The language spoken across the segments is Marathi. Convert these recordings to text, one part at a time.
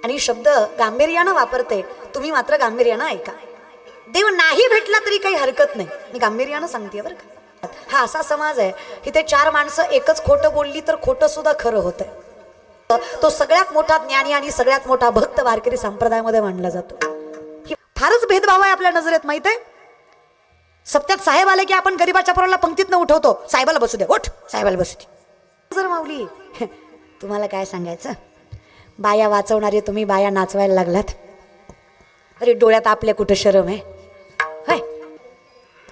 आणि शब्द गांभीर्यानं वापरते, तुम्ही मात्र गांभीर्यानं ऐका. देव नाही भेटला तरी काही हरकत नाही, मी गांभीर्यानं सांगते बरं का. हा असा समाज आहे इथे चार माणसं एकच खोटं बोलली तर खोटं सुद्धा खरं होतंय. तो सगळ्यात मोठा ज्ञानी आणि सगळ्यात मोठा भक्त वारकरी संप्रदायामध्ये मानला जातो. फारच भेदभाव आहे आपल्या नजरेत, माहित आहे. सप्त्यात साहेब आले की आपण गरीबाच्या पोराला पंक्तीत न उठवतो, साहेबाला बसू दे, उठ साहेबाला बसू दे. जर माऊली तुम्हाला काय सांगायचं, बाया वाचवणारे तुम्ही बाया नाचवायला लागलात. अरे डोळ्यात आपल्या कुठं शरम आहे.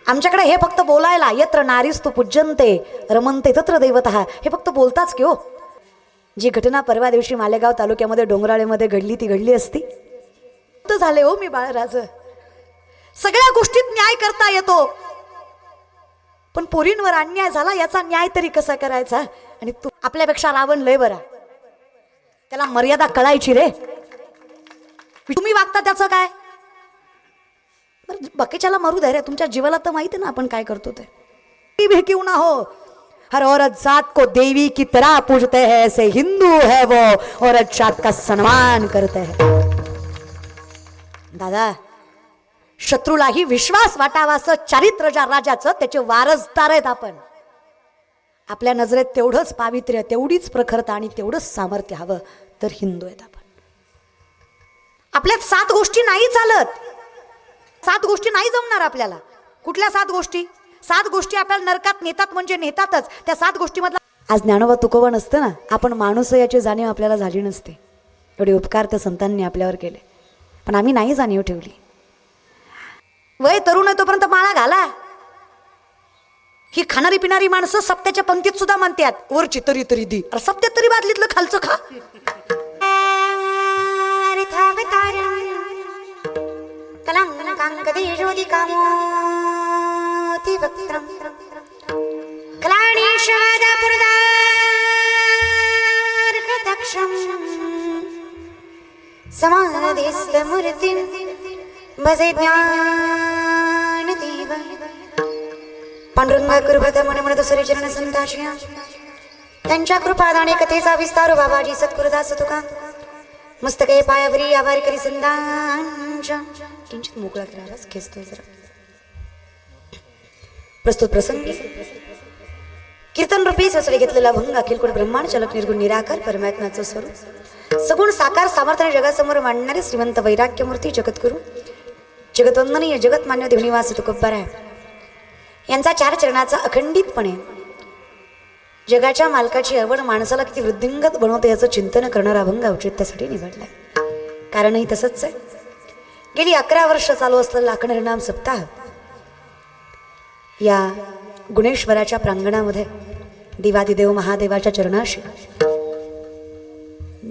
आमच्याकडे हे फक्त बोलायला, यत्र नारीस्तु पूज्यन्ते रमन्ते तत्र दैवतः, हे फक्त बोलताच की हो. जी घटना परवा दिवशी मालेगाव तालुक्यामध्ये डोंगराळेमध्ये घडली ती घडली असती तर झाले हो मी बाळराज. सगळ्या गोष्टीत न्याय करता येतो, पण पोरींवर अन्याय झाला याचा न्याय तरी कसा करायचा. आणि तू आपल्यापेक्षा रावण लय बरा, त्याला मर्यादा कळायची रे. तुम्ही वागता त्याचं काय. बकेच्याला मरू दे रे, तुमच्या जीवाला तर माहिती ना आपण काय करतो ते. भी क्यों ना हो, हर औरत जात को देवी की तरह पूजते हैं, ऐसे हिंदू है वो औरत जात का सम्मान करते हैं. दादा, शत्रूलाही विश्वास वाटावा असं चारित्र्य ज्या राजाचं, त्याचे वारसदार आहेत आपण. आपल्या नजरेत तेवढंच पावित्र्य, तेवढीच प्रखरता आणि तेवढंच सामर्थ्य हवं तर हिंदू आहेत आपण. आपल्यात 7 गोष्टी नाही चालत, 7 गोष्टी नाही जमणार आपल्याला. कुठल्या 7 गोष्टी? 7 गोष्टी आपल्याला नरकात नेतात म्हणजे नेतातच. त्या 7 गोष्टीमधला आज ज्ञानोबा तुकोबा नसतं ना, आपण माणूस याची जाणीव आपल्याला झाली नसते. एवढे उपकार त्या संतांनी आपल्यावर केले, पण आम्ही नाही जाणीव ठेवली. वय तरुण आहे तोपर्यंत माळा घाला. ही खाणारी पिणारी माणसं सप्त्याच्या पंक्तीत सुद्धा म्हणतात, वरची तरी तरी दी, अरे सप्त्यात तरी बादलीतलं खालचं खा. पांडुरंगा कृपा म्हणे म्हणत चरण संताशिया त्यांच्या कृपादाने कथेचा विस्तार बाबाजी सत्कुरदास तुका मस्तके पायावरी आभारी करी संतांच्या किंचित मोकळा करायलाच खेचतोय जरा. प्रस्तुत प्रसंगी कीर्तन रूपी ससळे घेतलेला भंग अखिल कोण ब्रह्मांड चालक निर्गुण निराकार परमात्म्याचं स्वरूप सगुण साकार सामर्थ्याने जगासमोर मांडणारे श्रीमंत वैराग्यमूर्ती जगद्गुरु जगतवंदनीय जगतमान्य देवनिवास तुकोबाराय यांचा 4 चरणाचा अखंडितपणे जगाच्या मालकाची आवड माणसाला किती वृद्धिंगत बनवते याचं चिंतन करणारा अभंग औचित्यासाठी निवडलाय. कारणही तसंच आहे. गेली 11 वर्ष चालू असलेला अखंड हरिनाम सप्ताह या गुणेश्वराच्या प्रांगणामध्ये देवादिदेव महादेवाच्या चरणाशी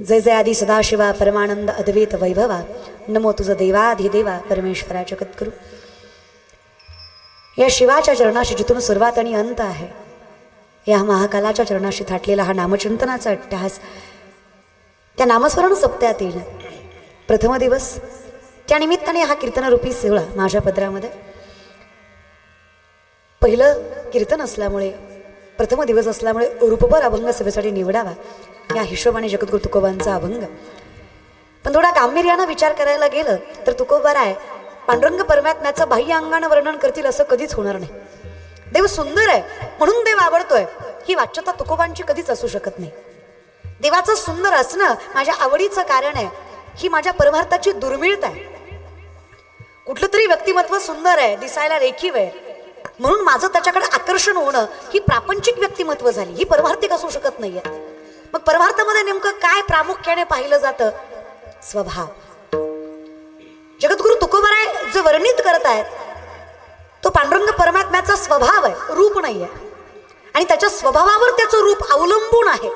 जय जय आदि सदाशिवा परमानंद अद्वैत वैभवा नमो तुझ देवाधिदेवा परमेश्वरा जगद्गुरु या शिवाच्या चरणाशी जिथून सुरुवात आणि अंत आहे, या महाकालाच्या चरणाशी थाटलेला हा नामचिंतनाचा अट्टहास त्या नामस्मरण सप्त्यातील प्रथम दिवस, त्यानिमित्ताने हा कीर्तनरूपी सोहळा माझ्या पदरामध्ये पहिलं कीर्तन असल्यामुळे, प्रथम दिवस असल्यामुळे रूपभर अभंग सभेसाठी निवडावा या हिशोबाने जगद्गुरु तुकोबांचा अभंग. पण थोडा गांभीर्यानं विचार करायला गेलं तर तुकोबाराय पांडुरंग परमात्म्याचं बाह्य अंगानं वर्णन करतील असं कधीच होणार नाही. देव सुंदर आहे म्हणून देव आवडतोय ही वाच्यता तुकोबांची कधीच असू शकत नाही. देवाचं सुंदर असणं माझ्या आवडीचं कारण आहे, ही माझ्या परमार्थाची दुर्मिळता आहे. कुठलं तरी व्यक्तिमत्व सुंदर आहे, दिसायला रेखीव आहे म्हणून माझं त्याच्याकडे आकर्षण होणं ही प्रापंचिक व्यक्तिमत्व झाली, ही परमार्थिक असू शकत नाहीये. मग परमार्थामध्ये नेमकं काय प्रामुख्याने पाहिलं जातं? स्वभाव. जगद्गुरु तुकोबाराय जे वर्णित करत आहेत तो पांडुरंग परमात्म्याचा स्वभाव आहे, रूप नाहीये. आणि त्याच्या स्वभावावर त्याचं रूप अवलंबून आहे.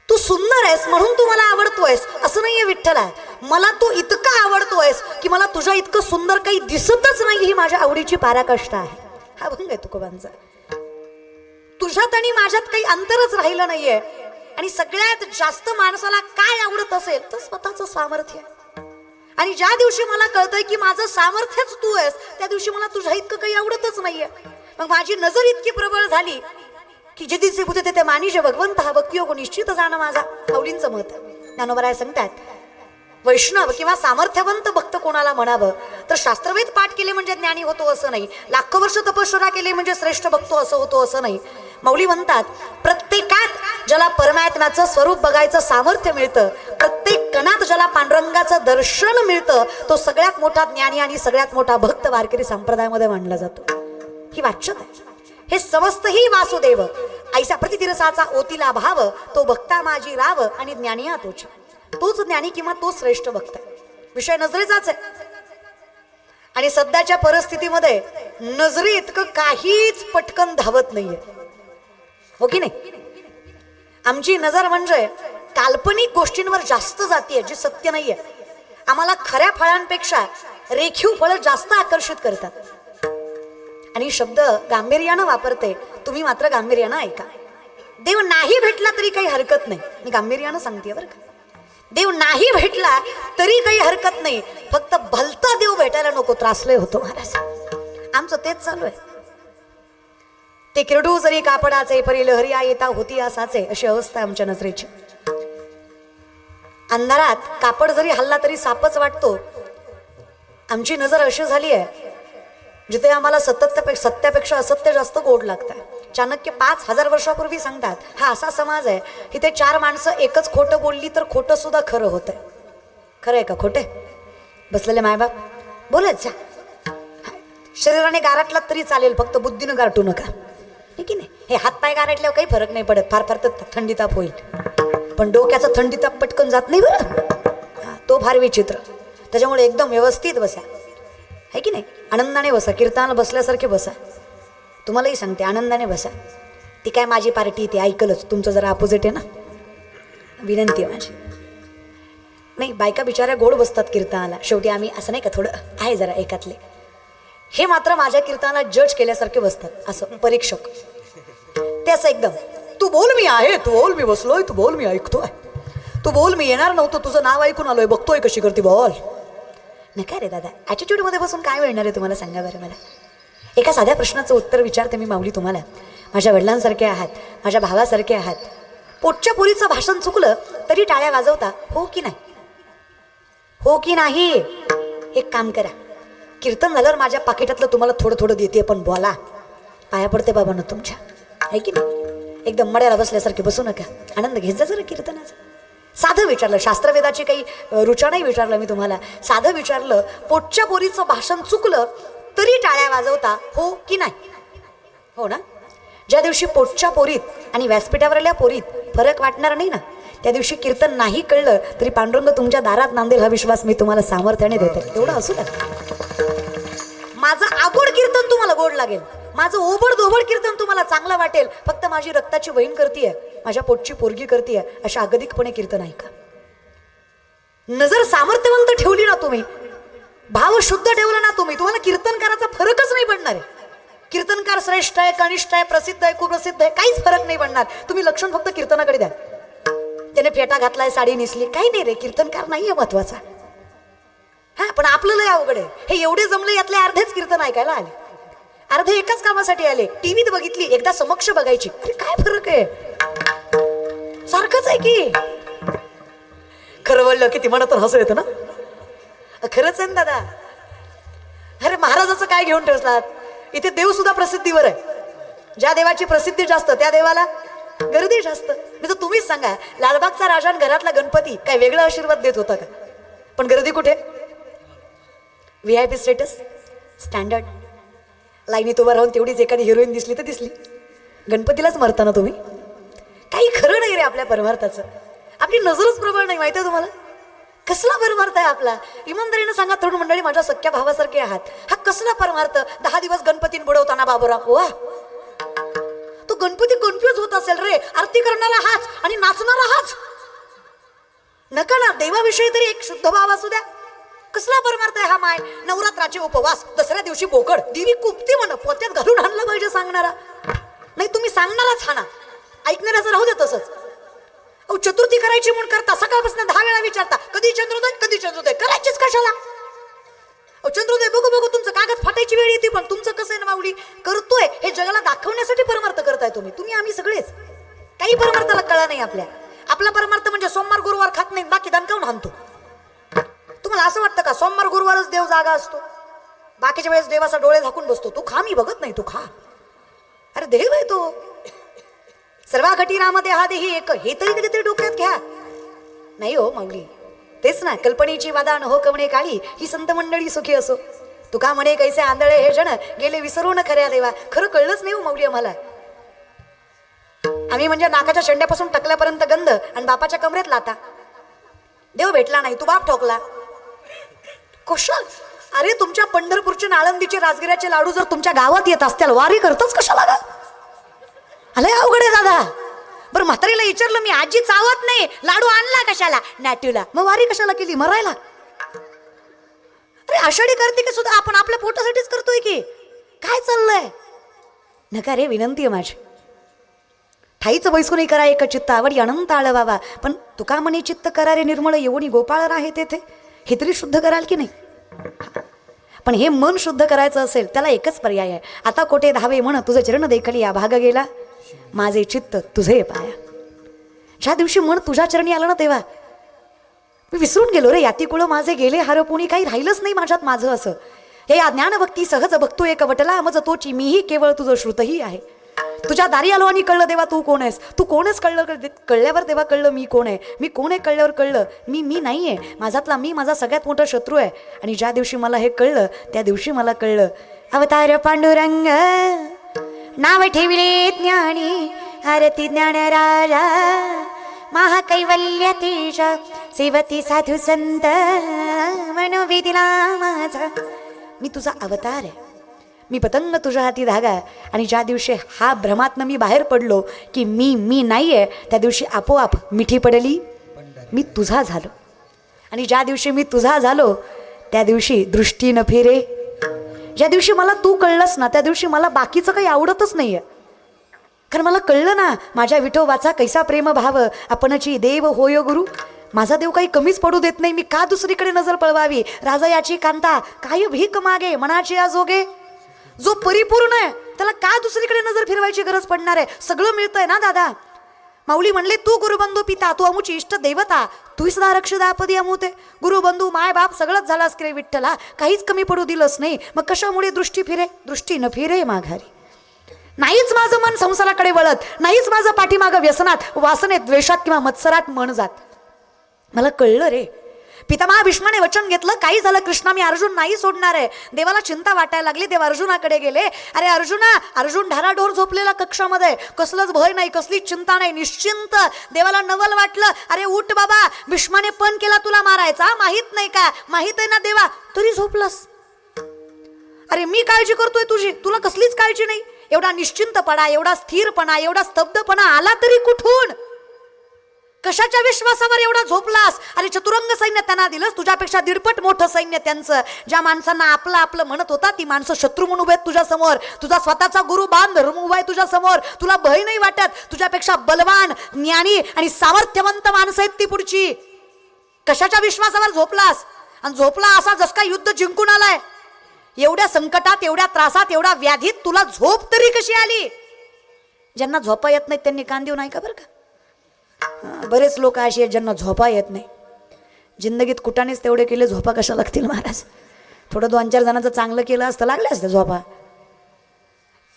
तू सुंदर आहेस म्हणून तू मला आवडतोयस असं नाहीये विठ्ठला. मला तू इतका आवडतोयस की मला तुझ्या इतकं सुंदर काही दिसतच नाही, ही माझ्या आवडीची पराकाष्ठा आहे. हा भंग आहे तुकोबांचा. तुझ्यात आणि माझ्यात काही अंतरच राहिलं नाहीये. आणि सगळ्यात जास्त माणसाला काय आवडत असेल तर स्वतःचं सामर्थ्य. आणि ज्या दिवशी मला कळतंय की माझं सामर्थ्यच तू आहेस त्या दिवशी मला तुझ्या इतकं काही आवडतच नाहीये. मग माझी नजर इतकी प्रबळ झाली की जे दिसे बुद्धे ते मानिजे भगवंत हा भक्तियोग निश्चित जाणं माझा आवडींचं मत आहे. ज्ञानोबराय सांगतात, वैष्णव किंवा सामर्थ्यवंत भक्त कोणाला म्हणावं तर शास्त्रवेद पाठ केले म्हणजे ज्ञानी होतो असं नाही, लाखो वर्ष तपश्चर्या केली म्हणजे श्रेष्ठ भक्त असं होतो असं नाही. माऊली म्हणतात, प्रत्येकात ज्याला परमात्म्याचं स्वरूप बघायचं सामर्थ्य मिळतं, प्रत्येक कणात ज्याला पांडुरंगाचं दर्शन मिळतं, तो सगळ्यात मोठा ज्ञानी आणि सगळ्यात मोठा भक्त वारकरी संप्रदायामध्ये मानला जातो. ही वाच्यता आहे. हे समस्त ही वासुदेव ऐसा प्रतितिरसाचा ओतीला भाव, तो भक्ता माझी राव आणि ज्ञानिया तोची. तोच ज्ञानी किंवा तोच श्रेष्ठ भक्त आहे. विषय नजरेचाच आहे. आणि सध्याच्या परिस्थितीमध्ये नजरे इतकं काहीच पटकन धावत नाहीये, हो की नाही? आमची नजर म्हणजे काल्पनिक गोष्टींवर जास्त जातीये, जी सत्य नाहीये. आम्हाला खऱ्या फळांपेक्षा रेखीव फळं जास्त आकर्षित करतात. आणि शब्द गांभीर्यानं वापरते, तुम्ही मात्र गांभीर्यानं ऐका. देव नाही भेटला तरी काही हरकत नाही, मी गांभीर्यानं सांगते बरं का. देव नाही भेटला तरी काही हरकत नाही, फक्त भलता देव भेटायला नको, त्रासले होतो महाराज. आमचं तेच चालू आहे. ते किरडू जरी कापडाचे परी लहरी येता होती असाचे, अशी अवस्था आहे आमच्या नजरेची. अंधारात कापड जरी हल्ला तरी सापच वाटतो. आमची नजर अशी झाली आहे, जिथे आम्हाला सत्यापेक्षा असत्य जास्त गोड लागतं. चाणक्य 5000 वर्षापूर्वी सांगतात, हा असा समाज आहे इथे 4 माणसं एकच खोटं बोलली तर खोटं सुद्धा खरं होतंय. खरं आहे का खोटे? बसलेले मायबाप बोलत जा. शरीराने गारटला तरी चालेल, फक्त बुद्धीनं गारटू नका, हे की नाही? हे हातपाय गारटल्यावर काही फरक नाही पडत, फार फार तर थंडी ताप होईल, पण डोक्याचा थंडी ताप पटकन जात नाही बरं. तो फार विचित्र. त्याच्यामुळे एकदम व्यवस्थित बसा, है की नाही? आनंदाने बसा, कीर्तनाला बसल्यासारखे बसा. तुम्हालाही सांगते, आनंदाने बसा. ती काय माझी पार्टी, ती ऐकलच. तुमचं जरा अपोजिट आहे ना, विनंती आहे माझी. नाही, बायका बिचाऱ्या गोड बसतात कीर्तनाला. शेवटी आम्ही असं नाही का, थोडं आहे जरा एकातले. हे मात्र माझ्या कीर्तनाला जज केल्यासारखे बसतात, असं परीक्षक. ते असं एकदम, तू बोल मी आहे, तू बोल मी बसलोय, तू बोल मी ऐकतोय, तू बोल मी येणार नव्हतं, तुझं नाव ऐकून आलोय, बघतोय कशी करते बोल. नका रे दादा, ॲटिट्यूडमध्ये बसून काय मिळणार आहे तुम्हाला, सांगा बरं मला. एका साध्या प्रश्नाचं उत्तर विचारते मी माऊली तुम्हाला. माझ्या वडिलांसारखे आहात, माझ्या भावासारखे आहात. पोटच्या पोरीचं भाषण चुकलं तरी टाळ्या वाजवता, हो की नाही? हो की नाही? एक काम करा, कीर्तन झाल्यावर माझ्या पाकिटातलं तुम्हाला थोडं थोडं देते, पण बोला. पाया पडते बाबांना तुमच्या, आहे की नाही? एकदम मड्याला बसल्यासारखे बसू नका, आनंद घेत जा जरा कीर्तनाचा. साधं विचारलं, शास्त्रवेदाची काही रुचा नाही विचारलं मी तुम्हाला, साधं विचारलं, पोटच्या पोरीचं भाषण चुकलं तरी टाळ्या वाजवता, हो की नाही? हो ना? ज्या दिवशी पोटच्या पोरीत आणि व्यासपीठावरल्या पोरीत फरक वाटणार नाही ना, त्या दिवशी कीर्तन नाही कळलं तरी पांडुरंग तुमच्या दारात नांदेल, हा विश्वास मी तुम्हाला सामर्थ्याने देते. तेवढं असू द्या. माझं आगोड कीर्तन तुम्हाला गोड लागेल, माझं ओबड दोबड कीर्तन तुम्हाला चांगलं वाटेल, फक्त माझी रक्ताची बहीण करतीये, माझ्या पोटची पोरगी करतीये, अशा अगतिकपणे कीर्तन ऐका. नजर सामर्थ्यवंत ठेवली ना तुम्ही, भाव शुद्ध ठेवला ना तुम्ही, तुम्हाला कीर्तनकाराचा फरकच नाही पडणार आहे. कीर्तनकार श्रेष्ठ आहे, कनिष्ठ आहे, प्रसिद्ध आहे, कुप्रसिद्ध आहे, काहीच फरक नाही पडणार. तुम्ही लक्षण फक्त कीर्तनाकडे द्या. त्याने फेटा घातलाय, साडी नेसली, काही नाही रे, कीर्तनकार नाहीये महत्वाचा. हा, पण आपलं लय अवघड आहे. हे एवढे जमले, यातले अर्धेच कीर्तन ऐकायला आले, अर्धे एकाच कामासाठी आले. टीव्हीत बघितली, एकदा समक्ष बघायची, अरे काय फरक आहे, सारखंच आहे की. खरं बोललं किती मनातून हसू येतं ना. खरंच आहे ना दादा. अरे महाराजाचं काय घेऊन ठेवलात? इथे देव सुद्धा प्रसिद्धीवर आहे. ज्या देवाची प्रसिद्धी जास्त त्या देवाला गर्दी जास्त. मी तर तुम्हीच सांगा, लालबागचा राजा आणि घरातला गणपती काय वेगळा आशीर्वाद देत होता का? पण गर्दी कुठे? VIP status, standard. लाईनीत उभं राहून तेवढीच एखादी हिरोईन दिसली तर दिसली. गणपतीलाच मरता ना तुम्ही. काही खरं नाही रे आपल्या परमार्थाचं. आपली नजरच प्रबळ नाही, माहिती आहे तुम्हाला? कसला परमार्थ आहे आपला? इमानदारीनं सांगा तरुण मंडळी, माझ्या सख्या भावासारखे आहात. हा कसला परमार्थ? 10 दिवस गणपतीन बुडवताना बाबूराव, वा, तो गणपती कन्फ्युज होत असेल रे. आरती करणारा हाच आणि नाचणारा हाच. नका ना, देवाविषयी तरी एक शुद्ध भाव असू द्या. कसला परमार्थ आहे हा माय? नवरात्राचे उपवास, दसऱ्या दिवशी बोकड, देवी कुपती म्हण, पोत्यात घालून आणलं पाहिजे सांगणारा. नाही, तुम्ही सांगणाराच हा ना, ऐकणाऱ्याचं राहू दे तसंच. अहो, चतुर्थी करायची म्हणून करता, सकाळपासून 10 वेळा विचारता, कधी चंद्रोदय, कधी चंद्रोदय, करायचीच कशाला? अहो, चंद्रोदय बघू बघू तुमचं कागद फाटायची वेळ येते, पण तुमचं कसं आहे ना माऊली, करतोय हे जगाला दाखवण्यासाठी परमार्थ करताय तुम्ही. आम्ही सगळेच काही परमार्थाला कळा नाही आपल्या. आपला परमार्थ म्हणजे सोमवार गुरुवार खात नाही, बाकी दणकावून आणतो. तुम्हाला असं वाटतं का सोमवार गुरुवारच देव जागा असतो? बाकीच्या वेळेस देवाचा डोळे झाकून बसतो. तू खा, मी बघत नाही, तू खा. अरे देव आहे तो. सर्वा घटी रामदे हा देही एक, हे तरी कधीतरी डोक्यात घ्या. नाही हो माऊली, तेच ना, कल्पनेची वादान हो कवणे काळी, ही संत मंडळी सुखी असो. तुका म्हणे कैसे आंधळे हे जण गेले विसरून खऱ्या देवा. खरं कळलंच नाही हो माऊली आम्हाला. आम्ही म्हणजे नाकाच्या शेंड्यापासून टकल्यापर्यंत गंध आणि बापाच्या कमरेत लाता. देव भेटला नाही, तू बाप ठोकला. कुशल, अरे तुमच्या पंढरपूरचे नाळंदीचे राजगिऱ्याचे लाडू जर तुमच्या गावात येत असतील, वारी करतच कशाला गा? अरे अवघड आहे दादा. बरं म्हातारीला विचारलं मी, आजी चावत नाही, लाडू आणला कशाला? नाट्यूला. मग वारी कशाला केली? मरायला. अरे आषाढी कार्तिकी सुद्धा आपण आपल्या पोटासाठीच करतोय की काय चाललंय? नका रे, विनंती आहे माझी. ठाईच बैसू करा एक चित्त आवडी अनंत आळ बाबा. पण तुका म्हणे चित्त करा रे निर्मळ, एवढी गोपाळ आहे तेथे, हे तरी शुद्ध कराल की नाही? पण हे मन शुद्ध करायचं असेल त्याला एकच पर्याय आहे. आता कोठे धावे म्हण तुझं चरण देखली या भाग गेला, माझे चित्त तुझे पाया. ज्या दिवशी मन तुझ्या चरणी आलं ना तेव्हा मी विसरून गेलो रे. याती कुळ माझे गेले हरपुणी, काही राहिलंच नाही माझ्यात माझं असं. हे ज्ञान भक्ती सहज बघतो एक वटला मज तोची, मीही केवळ तुझं श्रुतही आहे. तुझ्या दारी आलो आणि कळलं देवा तू कोण आहेस. तू कोणच कळल्यावर देवा कळलं मी कोण आहे. मी कोण आहे कळल्यावर कळलं मी नाही आहे. माझ्यातला मी माझा सगळ्यात मोठा शत्रू आहे. आणि ज्या दिवशी मला हे कळलं त्या दिवशी मला कळलं अवतार पांडुरंग नाव ठेविले ज्ञानी, आरती ज्ञान राजा महाकैवल्य तेज, सेवती साधू संत मनोविधिला माझा. मी तुझा अवतार आहे, मी पतंग तुझ्या हाती धागा. आणि ज्या दिवशी हा भ्रमातनं मी बाहेर पडलो की मी नाही आहे, त्या दिवशी आपोआप मिठी पडली मी तुझा झालो. आणि ज्या दिवशी मी तुझा झालो त्या दिवशी दृष्टी न फिरे. ज्या दिवशी मला तू कळलंस ना त्या दिवशी मला बाकीचं काही आवडतच नाही आहे. कारण मला कळलं ना माझ्या विठोबाचा कैसा प्रेम भाव, आपणची देव होय गुरु. माझा देव काही कमीच पडू देत नाही, मी का दुसरीकडे नजर पळवावी. राजा याची कांता काही भीक मागे, मनाची आजोगे. जो परिपूर्ण आहे त्याला का दुसरीकडे नजर फिरवायची गरज पडणार आहे? सगळं मिळतंय ना दादा. माऊली म्हणले तू गुरुबंधू पिता, तू अमुची इष्ट देवता, तू सदा रक्षदापदी अमुते. गुरुबंधू माय बाप सगळंच झालास की रे विठ्ठला, काहीच कमी पडू दिलंच नाही. मग कशामुळे दृष्टी फिरे? दृष्टी न फिरे माघारी. नाहीच माझं मन संसाराकडे वळत, नाहीच माझं पाठीमागं व्यसनात वासनेत द्वेषात किंवा मत्सरात मन जात. मला कळलं रे. पितामहा भीष्माने वचन घेतलं, काही झालं कृष्णा मी अर्जुन नाही सोडणार आहे. देवाला चिंता वाटायला लागली, देव अर्जुनाकडे गेले. अरे अर्जुना, अर्जुन ढाराढोर झोपलेला कक्षामध्ये, कसलंच भय नाही, कसलीच चिंता नाही, निश्चिंत. देवाला नवल वाटलं, अरे उठ बाबा, भीष्माने पण केला तुला मारायचा, माहित नाही का? माहित आहे ना देवा, तरी झोपलास. अरे मी काळजी करतोय तुझी, तुला कसलीच काळजी नाही. एवढा निश्चिंतपणा, एवढा स्थिरपणा, एवढा स्तब्धपणा आला तरी कुठून? कशाच्या विश्वासावर एवढा झोपलास? अरे चतुरंग सैन्य त्यांना दिलंस, तुझ्यापेक्षा दीडपट मोठं सैन्य त्यांचं. ज्या माणसांना आपलं आपलं म्हणत होता ती माणसं शत्रू म्हणून उभे आहेत तुझ्या समोर. तुझा स्वतःचा गुरु बाण धर्म उभा आहे तुझ्या समोर. तुला भय नाही वाटत. तुझ्यापेक्षा बलवान, ज्ञानी आणि सामर्थ्यवंत माणसं आहेत ती पुढची. कशाच्या विश्वासावर झोपलास? आणि झोपला असा जस का युद्ध जिंकून आलाय. एवढ्या संकटात, एवढ्या त्रासात, एवढ्या व्याधीत तुला झोप तरी कशी आली? ज्यांना झोपा येत नाही त्यांनी कान देऊ नाही का बरं का? बरेच लोक अशी आहेत ज्यांना झोपा येत नाही. जिंदगीत कुठानेच तेवढे केले, झोपा कशा लागतील महाराज? थोडं 2-4 जणांचं चांगलं केलं असतं, लागले असतं झोपा.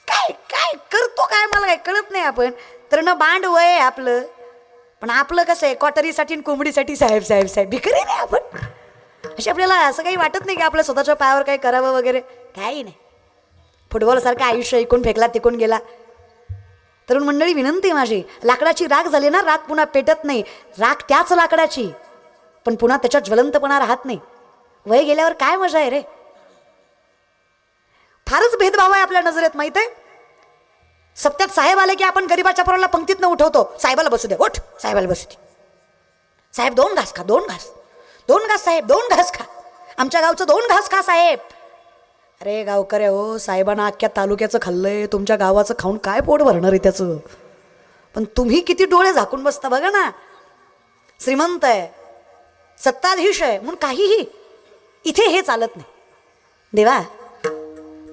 काय काय करतो काय मला काय कळत नाही. आपण तर न बांड वय आहे आपलं, पण आपलं कसं आहे क्वाटरीसाठी आणि कोंबडीसाठी साहेब साहेब साहेब भिकारी नाही आपण. अशी आपल्याला असं काही वाटत नाही की आपल्या स्वतःच्या पायावर काही करावं वगैरे, काही नाही. फुटबॉलसारखं आयुष्य इकून फेकला तिकून गेला. तरुण मंडळी विनंती माझी, लाकडाची राख झाली ना, राख पुन्हा पेटत नाही. राख त्याच लाकडाची, पण पुन्हा त्याच्यात ज्वलंतपणा राहत नाही. वय गेल्यावर काय मजा आहे रे? फारच भेदभाव आहे आपल्या नजरेत, माहित आहे? सप्त्यात साहेब आले की आपण गरीबाच्या पोराला पंक्तीत न उठवतो, साहेबाला बसू दे, उठ साहेबाला बसू दे. साहेब 2 घास खा, 2 घास, 2 घास साहेब, 2 घास खा. आमच्या गावचं 2 घास खा साहेब. अरे गावकऱ्या हो, साहेबांना अख्ख्या तालुक्याचं खाल्लंय, तुमच्या गावाचं खाऊन काय पोट भरणार आहे त्याचं? पण तुम्ही किती डोळे झाकून बसता बघा ना. श्रीमंत आहे, सत्ताधीश आहे म्हणून काहीही. इथे हे चालत नाही. देवा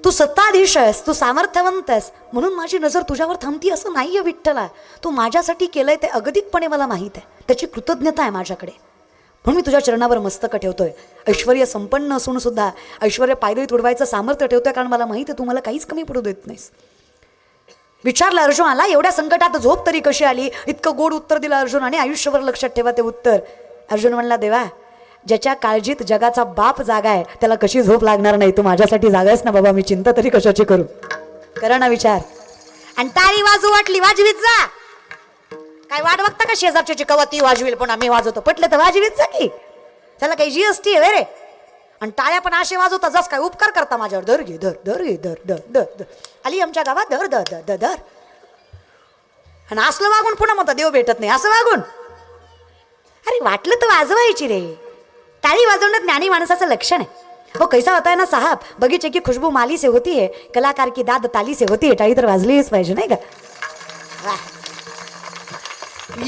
तू सत्ताधीश आहेस, तू सामर्थ्यवंत आहेस, म्हणून माझी नजर तुझ्यावर थांबती असं नाहीये विठ्ठला. तू माझ्यासाठी केलंय ते अगतिकपणे मला माहीत आहे, त्याची कृतज्ञता आहे माझ्याकडे, म्हणून मी तुझ्या चरणावर मस्तक ठेवतोय. ऐश्वर्य संपन्न असून सुद्धा ऐश्वर्य पायदळी तुडवायचं सामर्थ्य ठेवतोय, कारण मला माहिती आहे तू मला काहीच कमी पडू देत नाहीस. विचारलं अर्जुनाला, एवढ्या संकटात झोप तरी कशी आली? इतकं गोड उत्तर दिलं अर्जुनाने, आयुष्यभर लक्षात ठेवा ते उत्तर. अर्जुन म्हणला, देवा, ज्याच्या काळजीत जगाचा बाप जागा आहे त्याला कशी झोप लागणार नाही? तू माझ्यासाठी जागायस ना बाबा, मी चिंता तरी कशाची करू? करा ना विचार. आणि टाळी वाजू वाटली, वाजवीत जा. काय वाट बघता का शेजारची? कवा ती वाजवेल पण आम्ही वाजवतो. पटलं तर वाजवीत जा की, त्याला काही जीएसटी आहे रे. आणि टाळ्या पण असे वाजवता जस काय उपकार करता माझ्यावर. दर घे, धर धर घे, धर धर धर धर. आली आमच्या गावात, धर धर धर धर धर. आणि असलं वागून पुन्हा म्हणता देव भेटत नाही, असं वागून. अरे वाटलं तर वाजवायची रे. टाळी वाजवण्यात ज्ञानी माणसाचं लक्षण आहे. वो कैसा होता है ना साहब, बगीचे की खुशबू माली से होती है, कलाकार की दाद ताली से होती है. टाळी तर वाजलीच पाहिजे नाही का?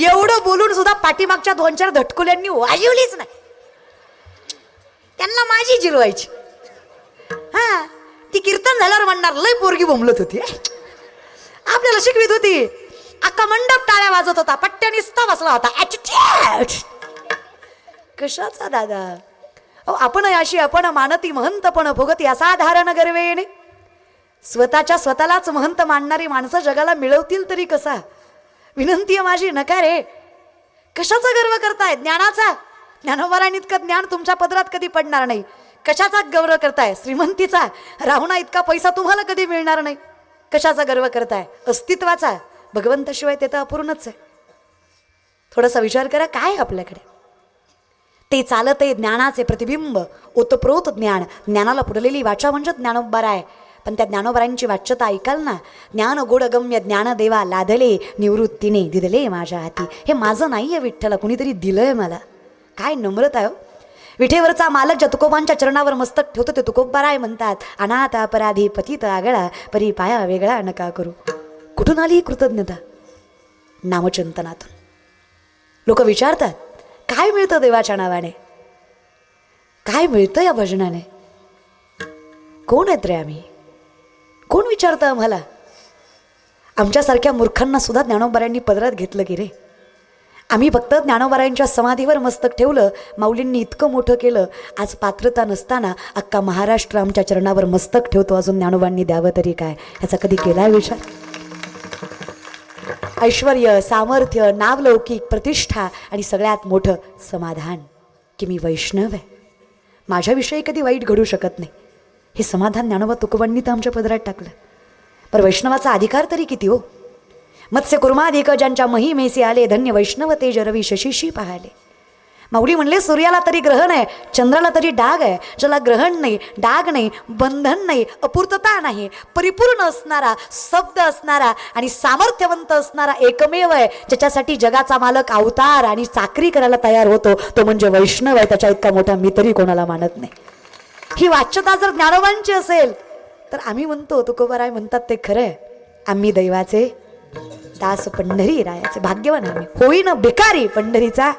एवढं बोलून सुद्धा पाठीमागच्या 2-4 धटकुल्यांनी वाजवलीच नाही. त्यांना माझी जिरवायची. हा, ती कीर्तन झाल्यावर म्हणणार लय पोरगी बोंबलत होती, आपल्याला शिकवित होती. अख्खा मंडप टाळ्या वाजवत होता, पट्ट्या निस्ता बसला होता. कशाचा दादा? आपण अशी आपण मानती महंतपण भोगती असाधारण गर्वेने. स्वतःलाच महंत मानणारी माणसं जगाला मिळवतील तरी कसा? विनंती आहे माझी, नका रे. कशाचा गर्व करताय? ज्ञानाचा. ज्ञानोबरांनी इतकं ज्ञान तुमच्या पदरात कधी पडणार नाही. कशाचा गर्व करताय? श्रीमंतीचा. राहुणा इतका पैसा तुम्हाला कधी मिळणार नाही. कशाचा गर्व करताय? अस्तित्वाचा. भगवंताशिवाय ते तर अपूर्णच आहे. थोडासा विचार करा, काय आपल्याकडे ते चालत आहे ज्ञानाचे प्रतिबिंब, ओतप्रोत ज्ञान. ज्ञानाला पुढलेली वाचा म्हणजे ज्ञानोबरा आहे. पण त्या ज्ञानोबरांची वाच्यता ऐकाल ना. ज्ञान गोडगम्य ज्ञानदेवा लादले निवृत्तीने दिदले माझ्या हाती. हे माझं नाही आहे विठ्ठला, कुणीतरी दिलंय मला. काय नम्रता आहे. विठेवरचा मालक ज्या तुकोबांच्या चरणावर मस्तक ठेवतो ते तुकोबाराय म्हणतात. अनाथ अपराधी पतित आगळा, परी पाया वेगळा नका करू. कुठून आली ही कृतज्ञता? नामचिंतनातून. लोक विचारतात, काय मिळतं देवाच्या नावाने? काय मिळतं या भजनाने? कोण आहेत रे आम्ही? कोण विचारतं आम्हाला? आमच्यासारख्या मूर्खांना सुद्धा ज्ञानोबरांनी पदरात घेतलं की रे. आम्ही फक्त ज्ञानोबरांच्या समाधीवर मस्तक ठेवलं, माऊलींनी इतकं मोठं केलं. आज पात्रता नसताना अख्खा महाराष्ट्र आमच्या चरणावर मस्तक ठेवतो. अजून ज्ञानोबांनी द्यावं तरी काय? ह्याचा कधी केलाय विचार? ऐश्वर्य, सामर्थ्य, नावलौकिक, प्रतिष्ठा आणि सगळ्यात मोठं समाधान की मी वैष्णव आहे, माझ्याविषयी कधी वाईट घडू शकत नाही. हे समाधान ज्ञानोबा तुकोबांनी तर आमच्या पदरात टाकलं. पण वैष्णवाचा अधिकार तरी किती हो? मत्स्य कुर्माधिक ज्यांच्या महिमेसी आले, धन्य वैष्णव तेज रवी शशीशी पाहाले. माऊली म्हणले, सूर्याला तरी ग्रहण आहे, चंद्राला तरी डाग आहे, ज्याला ग्रहण नाही, डाग नाही, बंधन नाही, अपूर्तता नाही, परिपूर्ण असणारा, शब्द असणारा आणि सामर्थ्यवंत असणारा एकमेव आहे, ज्याच्यासाठी जगाचा मालक अवतार आणि चाकरी करायला तयार होतो, तो म्हणजे वैष्णव आहे. त्याच्या इतका मोठा मी तरी कोणाला मानत नाही. ही वाच्यता जर ज्ञानोबांची असेल तर आम्ही म्हणतो, तुकोबाराय म्हणतात ते खरं आहे, आम्ही दैवाचे दास पंढरी रायाचे. भाग्यवान आम्ही, होईन बेकारी पंढरीचा.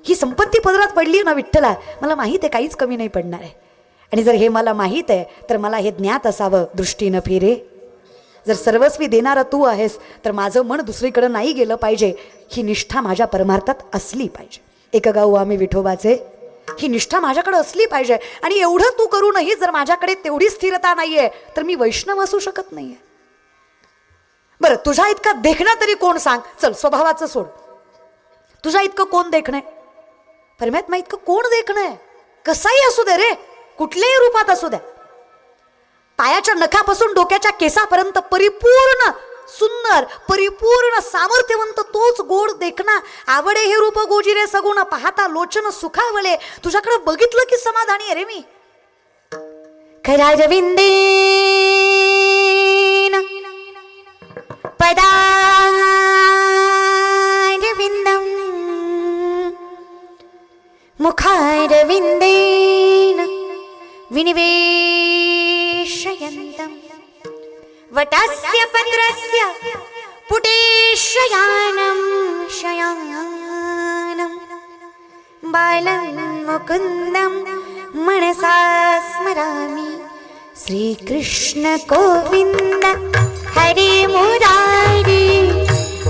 ही संपत्ती पदरात पडली ना विठ्ठला, मला माहीत आहे काहीच कमी नाही पडणार आहे. आणि जर हे मला माहीत आहे तर मला हे ज्ञात असावं, दृष्टी न फिरे. जर सर्वस्वी देणारा तू आहेस तर माझं मन दुसरीकडे नाही गेलं पाहिजे, ही निष्ठा माझ्या परमार्थात असली पाहिजे. एक गाऊ आम्ही विठोबाचे, ही निष्ठा माझ्याकडे असली पाहिजे. आणि एवढं तू करूनही जर माझ्याकडे तेवढी स्थिरता नाहीये तर मी वैष्णव असू शकत नाहीये. बरं, तुझ्या इतका देखणं तरी कोण सांग? चल, स्वभावाचं सोड. तुझ्या इतकं कोण देखणं? परमात्मा इतकं कोण देखणं आहे? कसाही असू दे रे, कुठल्याही रूपात असू द्या, पायाच्या नखापासून डोक्याच्या केसापर्यंत परिपूर्ण सुंदर, परिपूर्ण सामर्थ्यवंत तोच गोड देखणा. आवडे हे रूप गोजिरे सगुण, पाहता लोचन सुखावले. तुझ्याकडे बघितलं की समाधानी आहे रे मी. खराजविंदेन पदारविंदम मुखारविंदेन विनिवेशयन्तम् वटस्य पत्रस्य पुटेशयानं शयानं बालं मुकुन्दं मनसा स्मरामि श्री कृष्ण गोविंद हरे मुरारी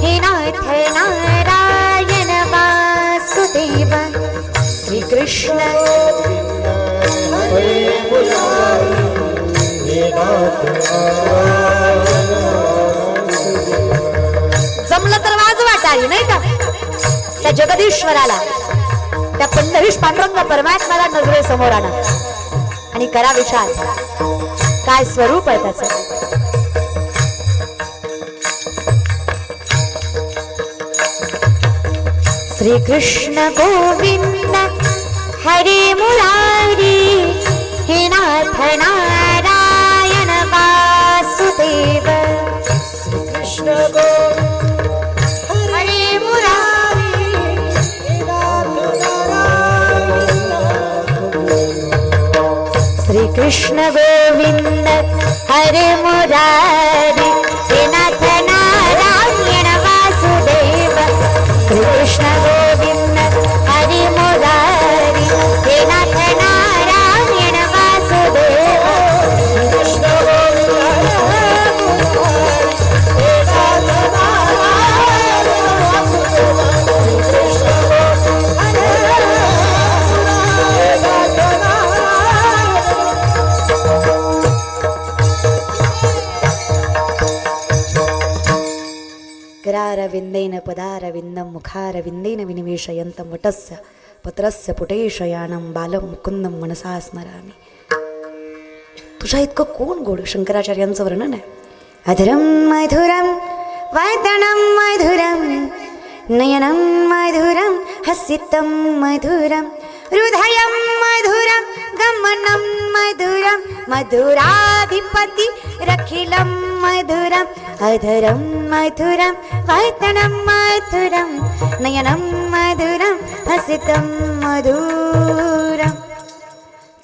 हे नाथ नारायण वासुदेव श्री कृष्ण हरे मुरारी हे नाथ नारायण जमलं तर वाजवा टाळी नाही का त्या जगदीश्वराला त्या पंढरीश पांडुरंग परमात्म्याला नजरे समोर आणा आणि करा विचार काय स्वरूप आहे त्याचं. श्री कृष्ण गोविंद हरे मुरारी हे नाथ नारायण वासुदेव श्री कृष्ण गोविंद हरे मुरारी हे नाथ नारायण श्री कृष्ण गोविंद हरे मुरारी हे नाथ नारायण वासुदेव श्री कृष्ण गोविंद हरे मुरारी हे नाथ नारायण वासुदेव कृष्ण गोविंद हे नाथ नारायण वासुदेव कृष्ण गोविंद हे नाथ नारायण करारविन्देन पदारविन्दं मुखारविन्देन विनिवेशयन्तं वटस्य पत्रस्य पुटेशयानं बालं मुकुन्दं मनसा स्मरामि. तुझ्या इतकं कोण गोड शंकराचार्यांचं वर्णन आहे. अधरं मधुरं वदनं मधुरं नयनं मधुरं हसितं मधुरं हृदयं मधुरं गमनं मधुरं मधुराधिपति रखिलं मधुरं अधरं मधुरं वदनं मधुरं नयनं मधुरं हसितं मधुरं.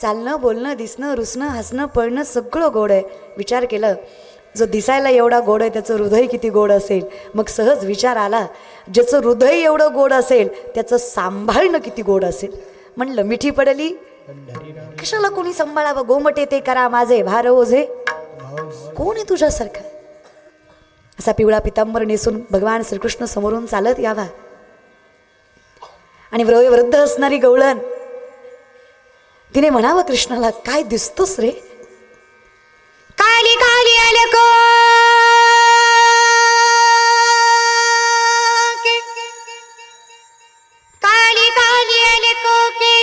चालणं बोलणं दिसणं रुसणं हसणं पळणं सगळं गोड आहे. विचार केलं जो दिसायला एवढा गोड आहे त्याचं हृदय किती गोड असेल. मग सहज विचार आला ज्याचं हृदय एवढं गोड असेल त्याचं सांभाळणं किती गोड असेल. म्हणलं मिठी पडली कशाला कोणी सांभाळावं. गोमटे ते करा माझे भार ओझे कोण आहे तुझ्यासारखा. असा पिवळा पितांबर नेसून भगवान श्रीकृष्ण समोरून चालत यावा आणि वृद्ध असणारी गवळण तिने म्हणावं कृष्णाला काय दिसतोस रे. काली काली आले को काली काली आले को के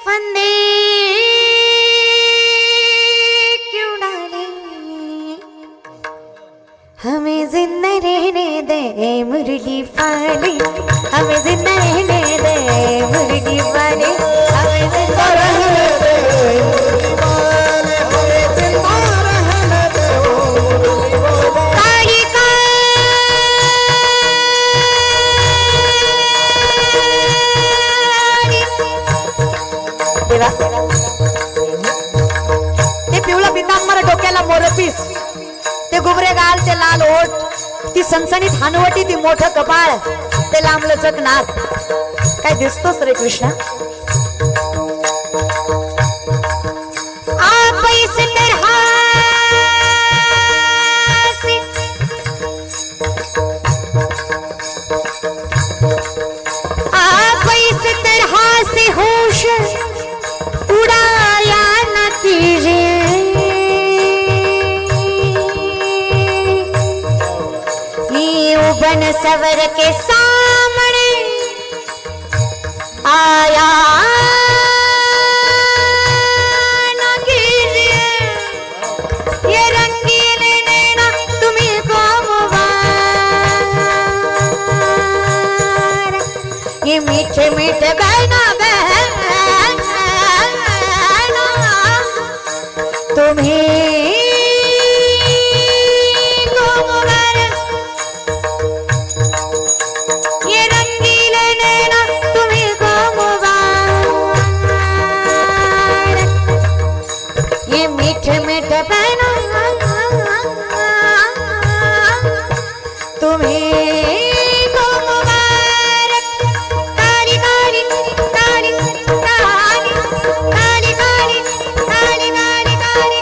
फंदे क्यों डाले हमें जिंदा रहने दे मुरली पाले हमें जिंदा रहने दे मुरली पाले हमें जिंदा रहने दे मुरली वाले हमें जिंदा रहने दे मुरली वाले काली काली देवा ते पिवळं पितांबर डोक्याला मोरपीस ते गुबरे गाल ते लाल ओठ ती सनसनीत हानवटी ती मोठं कपाळ ते लांबलचक नाक काय दिसतोस रे कृष्णा. आप इस तरह से आप इस तरह से होश उड़ाया न कीजिए बन सवर के सामने आया न कीजिए ये रंगीन नैना तुम्हें को मुबारक ये मीठे मीठे बहना बहना तुम्हें काली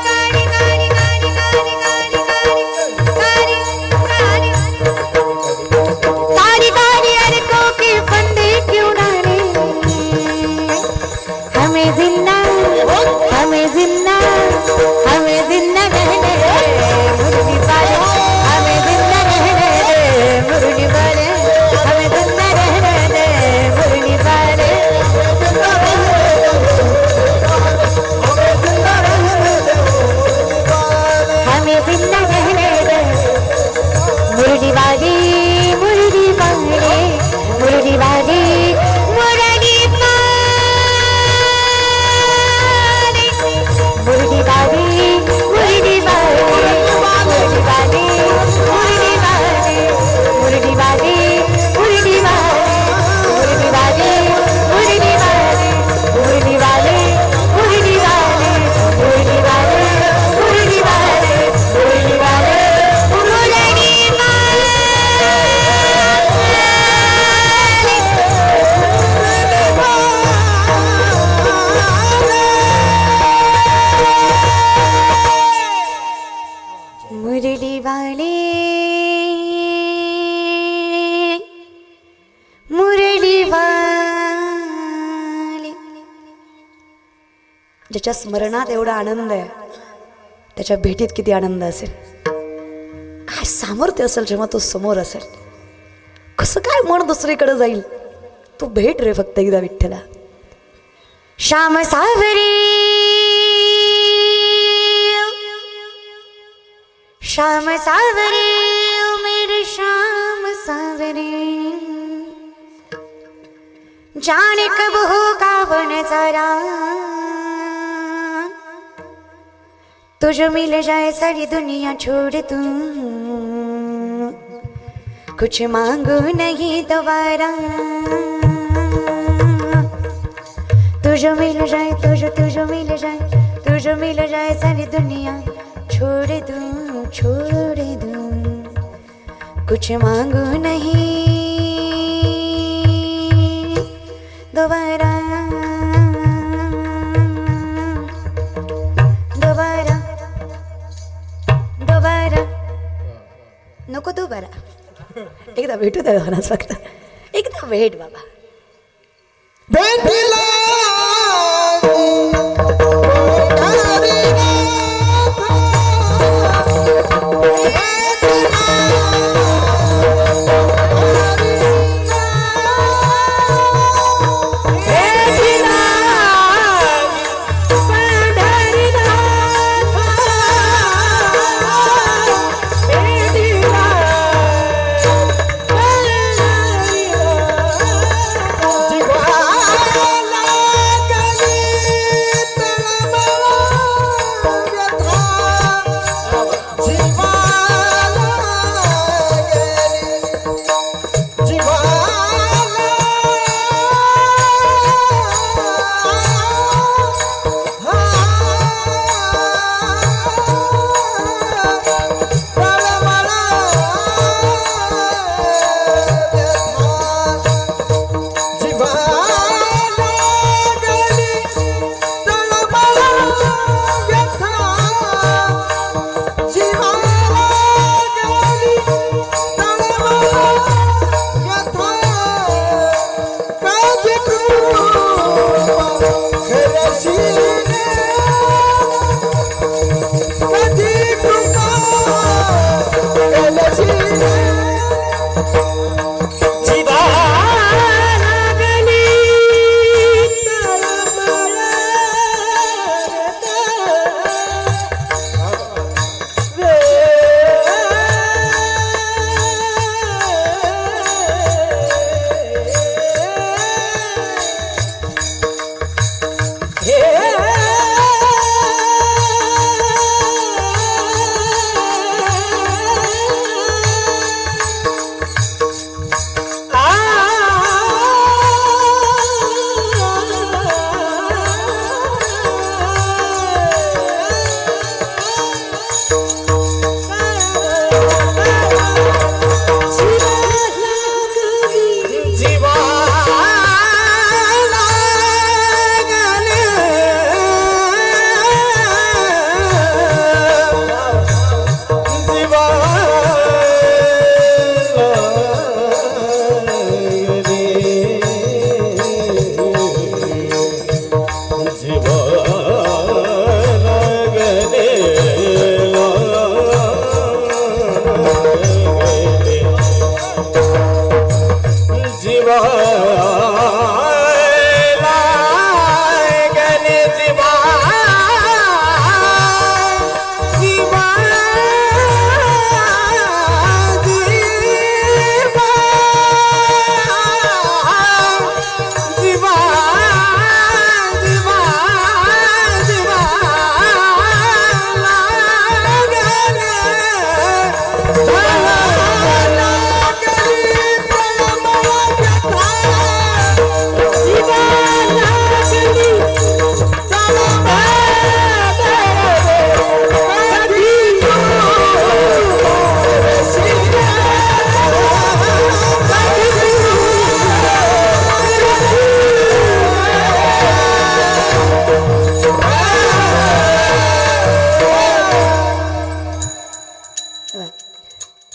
ज्याच्या स्मरणात एवढा आनंद आहे त्याच्या भेटीत किती आनंद असेल, काय सामर्थ्य असेल जेव्हा तो समोर असेल. कसं काय मन दुसरीकडे जाईल. तू भेट रे फक्त एकदा विठ्ठला. श्याम सावरी श्याम सावरी ओ मेरे श्याम सावरी, जाने कब होगा वो नजारा, तुझे मिल जाए सारी दुनिया छोड़ दूं, कुछ मांगू नहीं दोबारा, तुझे मिल जाए तुझे मिल जाए तुझे मिल जाए सारी दुनिया छोड़ दूं, कुछ मांगू नहीं दोबारा, दोबारा दोबारा नको दोबारा. एकदा भेटू द्या महाराज फक्त एकदा भेट बाबा. भेटीला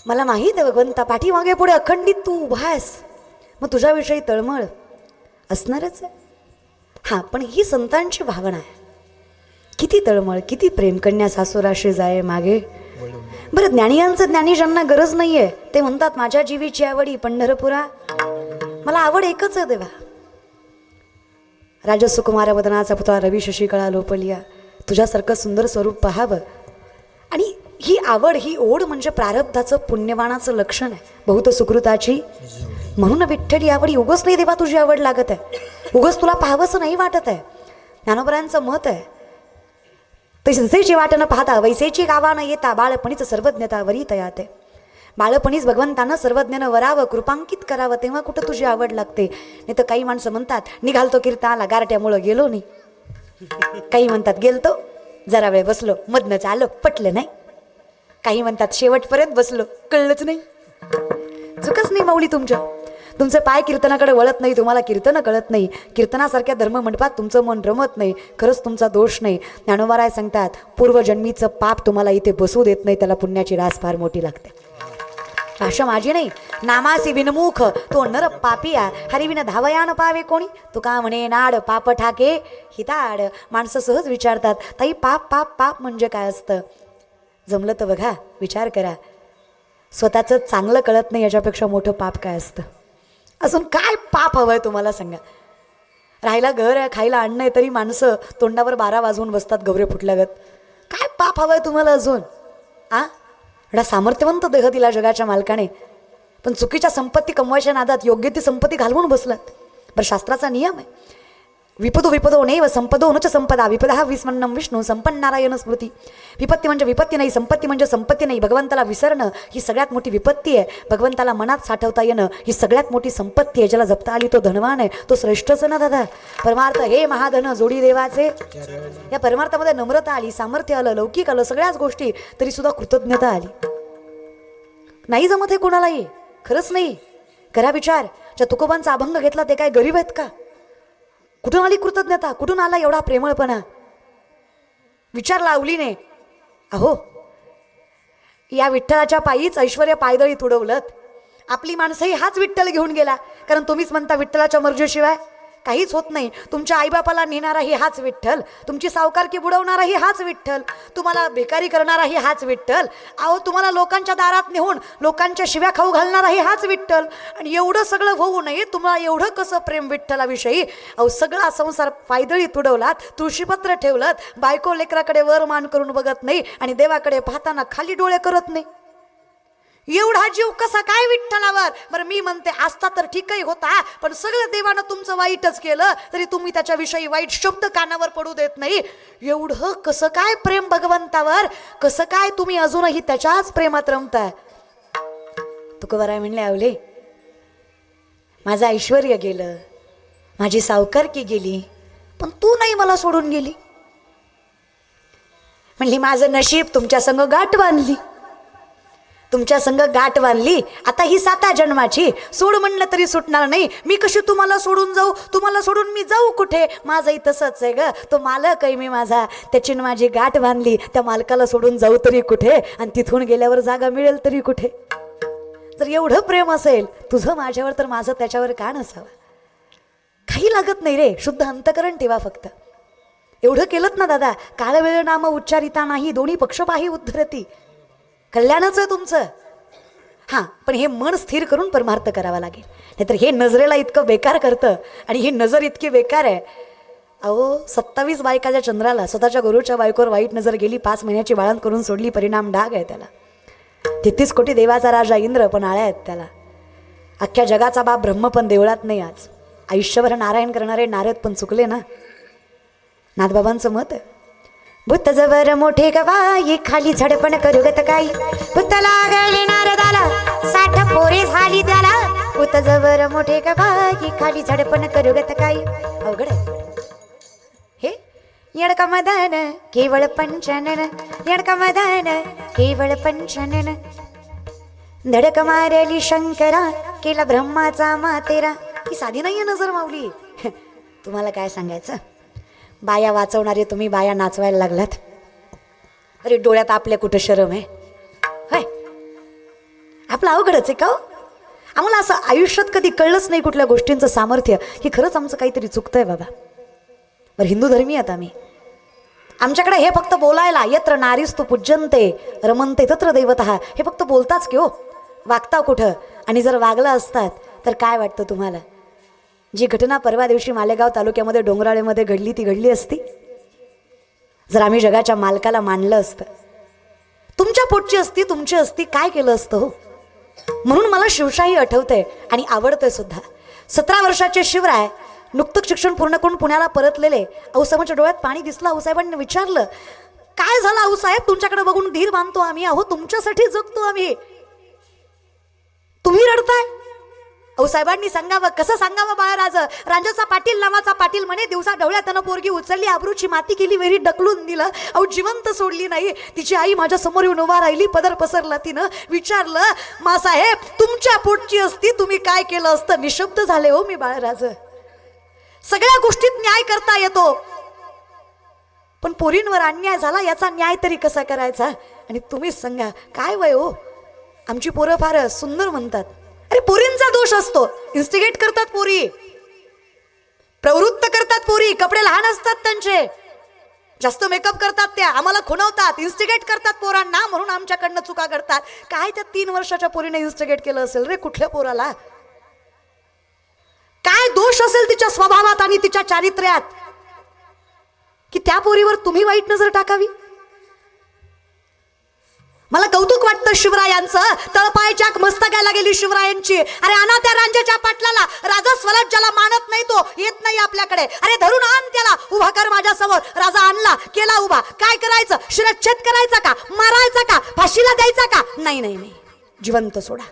मला माहीत आहे भगवंता, पाठीमागे पुढे अखंडित तू उभा आहेस, मग तुझ्याविषयी तळमळ असणारच आहे. हां, पण ही संतांची भावना आहे. किती तळमळ, किती प्रेम, कन्या सासुराशी जाय मागे. बरं, ज्ञानियांचं ज्ञानीजांना गरज नाहीये. ते म्हणतात माझ्या जीवीची आवडी पंढरपुरा. मला आवड एकच आहे देवा. राजसुकुमार वदनाचा पुतळा रवी शशिकळा लोपलिया, तुझ्यासारखं सुंदर स्वरूप पाहावं. आणि ही आवड, ही ओढ म्हणजे प्रारब्धाचं, पुण्यवानाचं लक्षण आहे, बहुत सुकृताची. म्हणून विठ्ठल आवडी. उगच नाही देवा तुझी आवड लागत आहे, उगच तुला पाहावंसं नाही वाटत आहे. ज्ञानोबरांचं मत आहे, तसेची वाट न पाहता वैसेची गावा न येता बाळपणीच सर्वज्ञता वरी तयाते. बाळपणीच भगवंतानं सर्वज्ञानं वरावं, कृपांकित करावं, तेव्हा कुठं तुझी आवड लागते. नाही तर काही माणसं म्हणतात निघालतो कीर्तनाला, गारट्यामुळं गेलो नाही. काही म्हणतात गेलतो, जरा वेळ बसलो, मधनंच आलो, पटलं नाही. काही म्हणतात शेवटपर्यंत बसलो, कळलंच नाही. चुकच नाही माऊली तुमचं पाय कीर्तनाकडे वळत नाही, तुम्हाला कीर्तन कळत नाही. कीर्तनासारख्या धर्ममंडपात तुमचं मन रमत नाही. खरंच तुमचा दोष नाही. ज्ञानोबाराय सांगतात पूर्वजन्मीचं पाप तुम्हाला इथे बसू देत नाही, त्याला पुण्याची रास फार मोठी लागते. भाषा माझी नाही. नामासी विनमुख तो नर पापिया, हरिविन धावयान पावे कोणी. तुका म्हणे नाड पाप ठाके हिताड. माणसं सहज विचारतात ताई पाप पाप पाप म्हणजे काय असतं. जमलं तर बघा, विचार करा. स्वतःचं चांगलं कळत नाही याच्यापेक्षा मोठं पाप काय असतं. अजून काय पाप हवं आहे तुम्हाला सांगा. राहायला घर आहे, खायला अन्न आहे, तरी माणसं तोंडावर 12 वाजवून बसतात गवरे फुटल्यागत. काय पाप हवं आहे तुम्हाला अजून. एवढा सामर्थ्यवंत देह दिला जगाच्या मालकाने, पण चुकीच्या संपत्ती कमवायच्या नादात योग्य ती संपत्ती घालवून बसलात. बरं, शास्त्राचा नियम आहे, विपदो विपदो नैव संपदो नुच संपदा विपदा विस्मन्नम विष्णू संपन्न नारायण स्मृती. विपत्ती म्हणजे विपत्ती नाही, संपत्ती म्हणजे संपत्ती नाही. भगवंताला विसरणं ही सगळ्यात मोठी विपत्ती आहे. भगवंताला मनात साठवता येणं ही सगळ्यात मोठी संपत्ती आहे. ज्याला जपता आली तो धनवान आहे, तो श्रेष्ठच ना दादा. परमार्थ हे महाधन जोडी देवाचे. या परमार्थामध्ये नम्रता आली, सामर्थ्य आलं, लौकिक आलं, सगळ्याच गोष्टी, तरी सुद्धा कृतज्ञता आली. नाही जमत हे कोणालाही, खरंच नाही. करा विचार. ज्या तुकोबांचा अभंग घेतला ते काय गरीब आहेत का. कुठून आली कृतज्ञता, कुठून आला एवढा प्रेमळपणा. विचार लावलीने. अहो, या विठ्ठलाच्या पायीच ऐश्वर्य पायदळी तुडवलत. आपली माणसंही हाच विठ्ठल घेऊन गेला, कारण तुम्हीच म्हणता विठ्ठलाच्या मर्जीशिवाय काहीच होत नाही. तुमच्या आईबापाला नेणाराही हाच विठ्ठल, तुमची सावकारकी बुडवणाराही हाच विठ्ठल, तुम्हाला बेकारी करणाराही हाच विठ्ठल, अहो तुम्हाला लोकांच्या दारात नेऊन लोकांच्या शिव्या खाऊ घालणाराही हाच विठ्ठल. आणि एवढं सगळं होऊ नये तुम्हाला एवढं कसं प्रेम विठ्ठलाविषयी. अहो सगळा संसार पायदळी तुडवलात, तुळशीपत्र ठेवलं, बायको लेकराकडे वर मान करून बघत नाही आणि देवाकडे पाहताना खाली डोळे करत नाही. एवढा जीव कसा काय विठ्ठलावर. बरं मी म्हणते असता तर ठीकही होता, पण सगळं देवानं तुमचं वाईटच केलं तरी तुम्ही त्याच्याविषयी वाईट शब्द कानावर पडू देत नाही. एवढं कसं काय प्रेम भगवंतावर, कसं काय तुम्ही अजूनही त्याच्याच प्रेमात रमताय. तुकोबाराय म्हणले आवले, माझं ऐश्वर्य गेलं, माझी सावकारकी गेली, पण तू नाही मला सोडून गेली. म्हणली माझं नशीब तुमच्या संग गाठ बांधली, तुमच्या संग गाठ बांधली. आता ही 7 जन्माची, सोड म्हणलं तरी सुटणार नाही. मी कशी तुम्हाला सोडून जाऊ, तुम्हाला सोडून मी जाऊ कुठे. माझंही तसंच आहे ग, तो मालक आहे मी माझा, त्याची माझी गाठ बांधली. त्या मालकाला सोडून जाऊ तरी कुठे, आणि तिथून गेल्यावर जागा मिळेल तरी कुठे. जर एवढं प्रेम असेल तुझं माझ्यावर, तर माझं त्याच्यावर का नसावं. काही लागत नाही रे, शुद्ध अंतकरण ठेवा फक्त. एवढं केलंत ना दादा, काळवेळ नाम उच्चारिता नाही, दोन्ही पक्षपाही उद्धरती. कल्याणच आहे तुमचं. हां, पण हे मन स्थिर करून परमार्थ करावा लागेल, नाहीतर हे नजरेला इतकं बेकार करतं. आणि ही नजर इतकी बेकार आहे. अहो 27 बायकाच्या चंद्राला स्वतःच्या गुरुच्या बायकोवर वाईट नजर गेली, 5 महिन्याची बाळंत करून सोडली, परिणाम डाग आहे त्याला. 33 कोटी देवाचा राजा इंद्र पण आळ्या आहेत त्याला. अख्ख्या जगाचा बाप ब्रह्म पण देवळात नाही आज. आयुष्यभर नारायण करणारे नारद पण चुकले ना. नाथबाबांचं मत आहे, भूत जबर मोठे गवाई, खाली झडपण करुगत काही. भूत लागले नारदाला, 60 पोरे झाली त्याला. भूत जबर मोठे गवाई, खाली झडपण करुगत काही. अवघड आहे हे. येडका मदन केवळ पंचनन, येडका मदन केवळ पंचनन. धडक मारली शंकरा, केला ब्रह्माचा मातेरा. ही साधी नाहीये नजर माऊली. तुम्हाला काय सांगायचं. बाया वाचवणारे तुम्ही बाया नाचवायला लागलात. अरे डोळ्यात आपल्या कुठं शरम आहे. होय, आपलं अवघडच आहे का हो. आम्हाला असं आयुष्यात कधी कळलंच नाही कुठल्या गोष्टींचं सामर्थ्य, की खरंच आमचं काहीतरी चुकतंय बाबा. बरं हिंदू धर्मी आता मी, आमच्याकडे हे फक्त बोलायला, यत्र नारीस्तु पूज्यन्ते रमन्ते तत्र दैवतः, हे फक्त बोलताच की हो, वागता कुठं? आणि जर वागलं असतात तर काय वाटतं तुम्हाला? जी घटना परवा दिवशी मालेगाव तालुक्यामध्ये डोंगराळेमध्ये घडली ती घडली असती जर आम्ही जगाच्या मालकाला मानलं असतं. तुमच्या पोटची असती, तुमची असती, काय केलं असतं हो? म्हणून मला शिवशाही आठवते आणि आवडते सुद्धा. 17 वर्षाचे शिवराय नुकतंच शिक्षण पूर्ण करून पुण्याला परतलेले. आऊसाहेबांच्या डोळ्यात पाणी दिसलं. आऊसाहेबांनी विचारलं, काय झालं आऊसाहेब? तुमच्याकडे बघून धीर बांधतो आम्ही. अहो तुमच्यासाठी जगतो आम्ही, तुम्ही रडताय. आऊसाहेबांनी सांगावं. कसं सांगावं बाळराज? रांजाचा पाटील नावाचा पाटील म्हणे, दिवसा ढवळ्या त्यानं पोरगी उचलली, आबरूची माती केली, विहिरीत ढकलून दिलं. अहो जिवंत सोडली नाही. तिची आई माझ्या समोर येऊन उभा राहिली, पदर पसरला. तिनं विचारलं, मासाहेब तुमच्या पोटची असती तुम्ही काय केलं असतं? निशब्द झाले हो मी बाळराज. सगळ्या गोष्टीत न्याय करता येतो, पण पोरींवर अन्याय झाला याचा न्याय तरी कसा करायचा? आणि तुम्हीच सांगा, काय वय हो? आमची पोरं फार सुंदर म्हणतात. अरे पोरींचा दोष असतो. इन्स्टिगेट करतात पोरी, प्रवृत्त करतात पोरी, कपडे लहान असतात त्यांचे, जास्त मेकअप करतात, त्या आम्हाला खुणवतात, इन्स्टिगेट करतात पोरांना, म्हणून आमच्याकडनं चुका करतात. काय त्या 3 वर्षाच्या पोरीने इन्स्टिगेट केलं असेल रे? कुठल्या पोराला? काय दोष असेल तिच्या स्वभावात आणि तिच्या चारित्र्यात की त्या पोरीवर तुम्ही वाईट नजर टाकावी? मला कौतुक वाटतं शिवरायांचं. तळपायच्या मस्तकाला गेली शिवरायांची. अरे आणा त्या रांजाच्या पाटलाला. राजा स्वराज्याला मानत नाही, तो येत नाही आपल्याकडे. अरे धरून आण त्याला, उभा कर माझ्या समोर. राजा आणला, केला उभा. काय करायचं? शिरच्छेद करायचा का? मारायचा का? फाशीला द्यायचा का? नाही नाही नाही, जिवंत सोडा.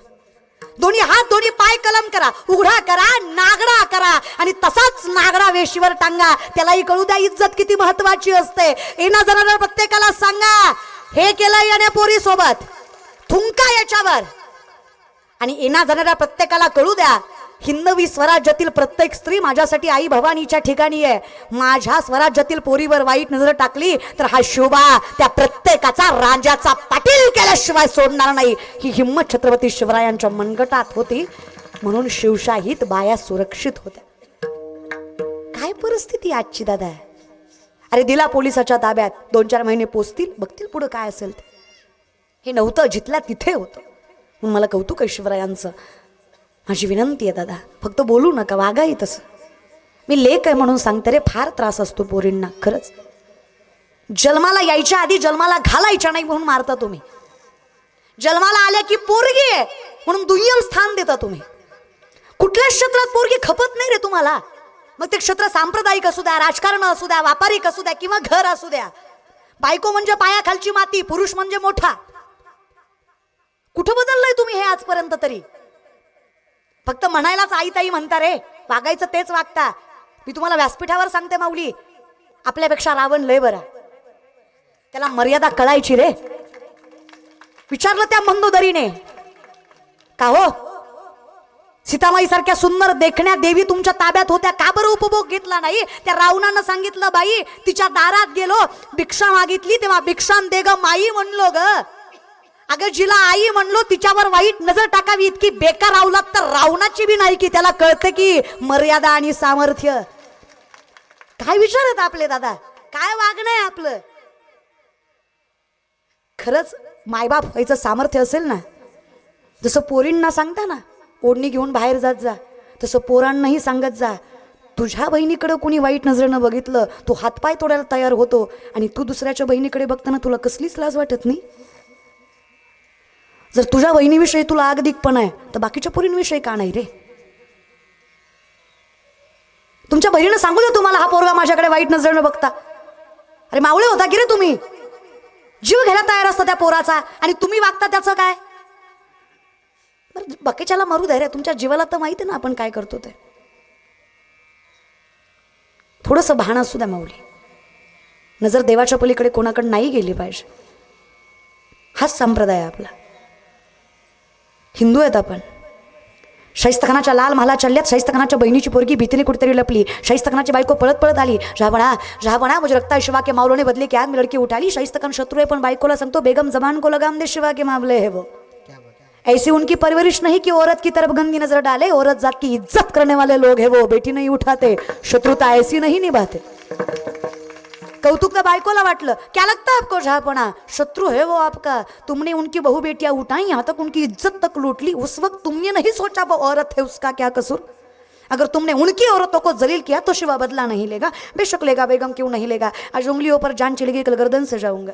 दोन्ही हात दोन्ही पाय कलम करा, उघडा करा, नागडा करा आणि तसाच नागडा वेशीवर टांगा. त्यालाही कळू द्या इज्जत किती महत्वाची असते. येणा जाणाऱ्या प्रत्येकाला सांगा, हे केलं याने पोरी सोबत, थुंका याच्यावर. आणि येणा जाणाऱ्या प्रत्येकाला कळू द्या, हिंदवी स्वराज्यातील प्रत्येक स्त्री माझ्यासाठी आई भवानीच्या ठिकाणी आहे. माझ्या स्वराज्यातील पोरीवर वाईट नजर टाकली तर हा शिवबा त्या प्रत्येकाचा रांजाचा पाटील केल्याशिवाय सोडणार नाही. ही हिम्मत छत्रपती शिवरायांच्या मनगटात होती, म्हणून शिवशाहीत बाया सुरक्षित होत्या. काय परिस्थिती आजची दादा? अरे दिला पोलिसाच्या ताब्यात, 2-4 महिने पोचतील, बघतील पुढं काय असेल ते. हे नव्हतं, जिथल्या तिथे होतं. म्हणून मला कौतुक आहे शिवरायांचं. माझी विनंती आहे दादा, फक्त बोलू नका, वागाही तसं. मी लेक आहे म्हणून सांगते रे, फार त्रास असतो पोरींना खरंच. जन्माला यायच्या आधी जन्माला घालायच्या नाही म्हणून मारता तुम्ही. जन्माला आल्या की पोरगी आहे म्हणून दुय्यम स्थान देता तुम्ही. कुठल्या क्षेत्रात पोरगी खपत नाही रे तुम्हाला. मग ते क्षेत्र सांप्रदायिक असू द्या, राजकारण असू द्या, व्यापारिक असू द्या किंवा घर असू द्या. बायको म्हणजे पायाखालची माती, पुरुष म्हणजे मोठा. कुठं बदललंय तुम्ही हे आजपर्यंत? तरी फक्त म्हणायलाच आई ताई म्हणता रे, वागायचं तेच वागता. मी तुम्हाला व्यासपीठावर सांगते माऊली, आपल्यापेक्षा रावण लय बरा. त्याला मर्यादा कळायची रे. विचारलं त्या मंदोदरीने, का हो सीतामाई सारख्या सुंदर देखण्या देवी तुमच्या ताब्यात होत्या, का बरं उपभोग घेतला नाही? त्या रावणानं सांगितलं, बाई तिच्या दारात गेलो, भिक्षा मागितली, तेव्हा भिक्षान दे ग माई म्हणलो ग. अगं जिला आई म्हणलो तिच्यावर वाईट नजर टाकावी इतकी बेकार अवलाद तर रावणाची बी नाही की त्याला कळतं की मर्यादा आणि सामर्थ्य. काय विचार आहेत आपले दादा? काय वागणं आहे आपलं? खरंच मायबाप व्हायचं सामर्थ्य असेल ना, जसं पोरींना सांगता ना ओढणी घेऊन बाहेर जात जा, तसं पोरांनाही सांगत जा. तुझ्या बहिणीकडे कोणी वाईट नजरेनं बघितलं, तू हातपाय तोडायला तयार होतो, आणि तू दुसऱ्याच्या बहिणीकडे बघताना तुला कसलीच लाज वाटत नाही. जर तुझ्या बहिणीविषयी तुला आगदिकपण आहे तर बाकीच्या पोरींविषयी का नाही रे? तुमच्या बहिणीनं सांगू दे तुम्हाला, हा पोरगा माझ्याकडे वाईट नजरेनं बघता. अरे मावळे होता की रे तुम्ही? जीव घ्यायला तयार असता त्या पोराचा, आणि तुम्ही वागता त्याचं काय? बाकीच्याला मारू द्या रे, तुमच्या जीवाला तर माहिती ना आपण काय करतो ते. थोडंसं भान असू द्या माऊली. नजर देवाच्या पलीकडे कोणाकडे नाही गेली पाहिजे. हाच संप्रदाय आपला. हिंदू आहेत आपण. शाहिस्तखानाच्या लाल महाला चालल्यात, शाहिस्तखानाच्या बहिणीची पोरगी भीतीने कुठेतरी लपली. शाहिस्तखानाची बायको पळत पळत आली, जहाबणा मुझे रखता है शिवा के मावलों ने बदले क्या, मी लड़की उठाली. शाहिस्तखान शत्रु है पण बायकोला सांगतो, बेगम जबान को लगाम दे, शिवा के मामले है वो. ऐसी उनकी परवरिश नहीं कि औरत की तरफ गंदी नजर डाले. औरत जात की इज्जत करने वाले लोग हैं वो, बेटी नहीं उठाते, शत्रुता ऐसी नहीं निभाते. कौतुक तो बायकोला वाटलं, क्या लगता है आपको झापना, शत्रु है वो आपका, तुमने उनकी बहू बेटियां उठाई, यहाँ तक उनकी इज्जत तक लूट ली, उस वक्त तुमने नहीं सोचा वो औरत है, उसका क्या कसूर। अगर तुमने उनकी औरतों को जलील किया तो शिवा बदला नहीं लेगा। बेशक लेगा बेगम, क्यों नहीं लेगा। आज उंगलियों पर जान चलेगी, कल गर्दन से जाऊंगा।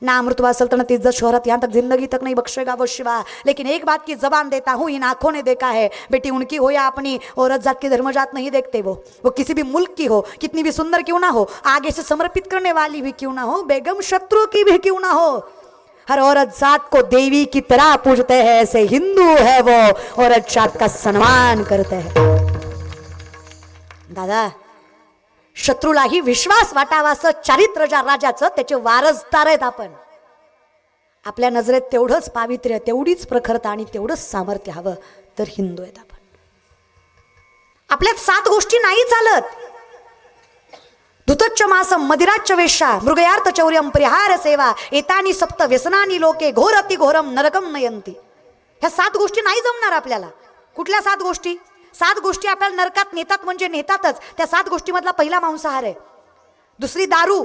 ना अमृतवा सल्तनत इज्जत शोहरत यहाँ तक जिंदगी तक नहीं बख्शेगा वो शिवा। लेकिन एक बात की जबान देता हूँ, इन आंखों ने देखा है, बेटी उनकी हो या अपनी, औरत जात की धर्मजात नहीं देखते। वो किसी भी मुल्क की हो, कितनी भी सुंदर क्यों ना हो, आगे से समर्पित करने वाली भी क्यों ना हो, बेगम शत्रु की भी क्यों ना हो, हर औरत जात को देवी की तरह पूजते हैं। ऐसे हिंदू है वो, औरत जात का सम्मान करते हैं। दादा, शत्रूलाही विश्वास वाटावा असं चारित्र्य ज्या राजाचं, त्याचे वारसदार आहेत आपण। आपल्या नजरेत तेवढंच पावित्र्य, तेवढीच प्रखरता आणि तेवढंच सामर्थ्य हवं तर हिंदू आहेत आपण। आपल्यात 7 गोष्टी नाही चालत। धुतच्च मासम मदिराच्च वेश्या मृगयार्थ चौर्यम परिहार सेवा एतानी सप्त व्यसनानी लोके घोरति घोरम नरकम नयंती। ह्या 7 गोष्टी नाही जमणार आपल्याला। कुठल्या 7 गोष्टी? 7 गोष्टी आपल्याला नरकात नेतात म्हणजे नेतातच। त्या 7 गोष्टीमधला पहिला मांसाहार आहे, दुसरी दारू,